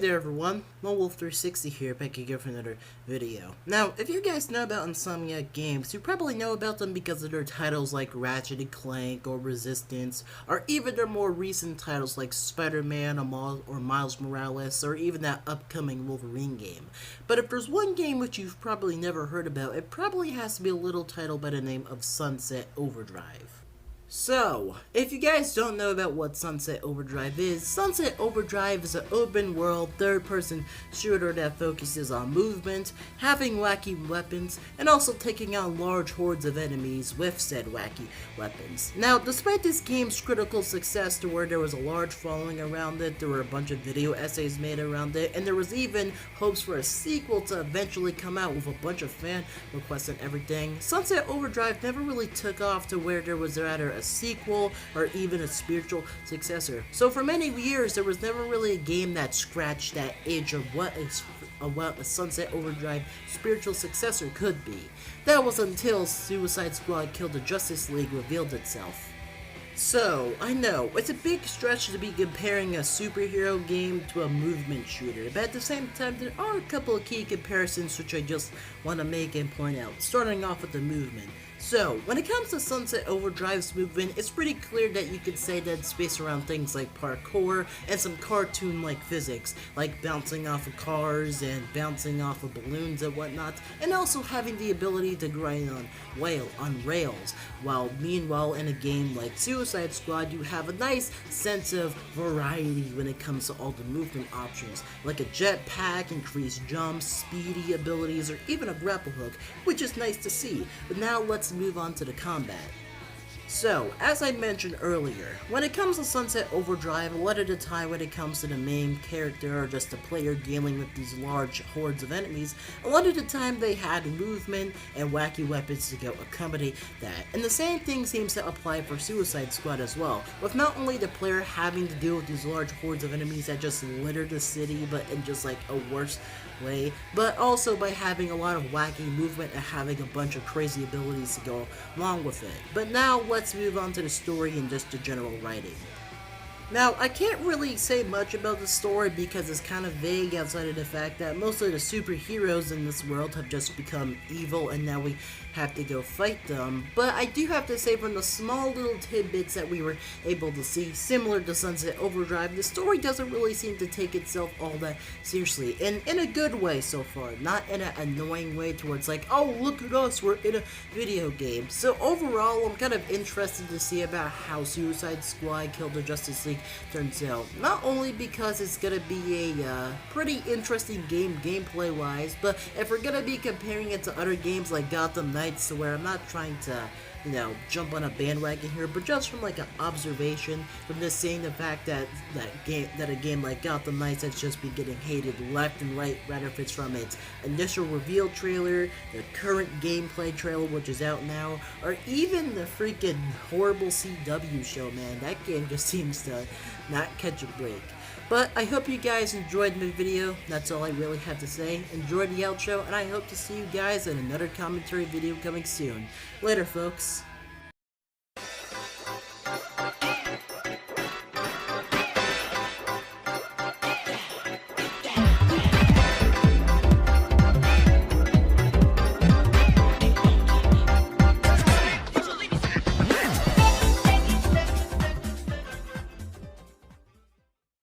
there everyone, LoneWolf360 here, back again for another video. Now, if you guys know about Insomniac Games, you probably know about them because of their titles like Ratchet & Clank or Resistance, or even their more recent titles like Spider-Man or Miles Morales, or even that upcoming Wolverine game. But if there's one game which you've probably never heard about, it probably has to be a little title by the name of Sunset Overdrive. So, if you guys don't know about what Sunset Overdrive is an open world, third-person shooter that focuses on movement, having wacky weapons, and also taking on large hordes of enemies with said wacky weapons. Now, despite this game's critical success to where there was a large following around it, there were a bunch of video essays made around it, and there was even hopes for a sequel to eventually come out with a bunch of fan requests and everything, Sunset Overdrive never really took off to where there was rather a sequel or even a spiritual successor. So for many years there was never really a game that scratched that itch of what a Sunset Overdrive spiritual successor could be. That was until Suicide Squad Killed the Justice League revealed itself. So, I know, it's a big stretch to be comparing a superhero game to a movement shooter, but at the same time there are a couple of key comparisons which I just want to make and point out, starting off with the movement. So, when it comes to Sunset Overdrive's movement, it's pretty clear that you could say that it's based around things like parkour and some cartoon-like physics, like bouncing off of cars and bouncing off of balloons and whatnot, and also having the ability to grind on rails, while meanwhile in a game like Suicide Squad, you have a nice sense of variety when it comes to all the movement options, like a jetpack, increased jumps, speedy abilities, or even a grapple hook, which is nice to see. But now let's move on to the combat. So, as I mentioned earlier, when it comes to Sunset Overdrive, a lot of the time when it comes to the main character or just the player dealing with these large hordes of enemies, a lot of the time they had movement and wacky weapons to go accompany that. And the same thing seems to apply for Suicide Squad as well, with not only the player having to deal with these large hordes of enemies that just litter the city, but in just like a worse way, but also by having a lot of wacky movement and having a bunch of crazy abilities to go along with it. But now let's move on to the story and just the general writing. Now, I can't really say much about the story because it's kind of vague outside of the fact that most of the superheroes in this world have just become evil and now we have to go fight them. But I do have to say, from the small little tidbits that we were able to see, similar to Sunset Overdrive, the story doesn't really seem to take itself all that seriously, and in a good way so far, not in an annoying way towards like, oh look at us, we're in a video game. So overall, I'm kind of interested to see about how Suicide Squad Killed the Justice League turns out, not only because it's gonna be a pretty interesting game gameplay wise, but if we're gonna be comparing it to other games like Gotham Knights, to where I'm not trying to, jump on a bandwagon here, but just from like an observation, from just seeing the fact that a game like Gotham Knights has just been getting hated left and right, rather if it's from its initial reveal trailer, the current gameplay trailer which is out now, or even the freaking horrible CW show, man. That game just seems to not catch a break. But I hope you guys enjoyed the video. That's all I really have to say. Enjoy the outro, and I hope to see you guys in another commentary video coming soon. Later, folks.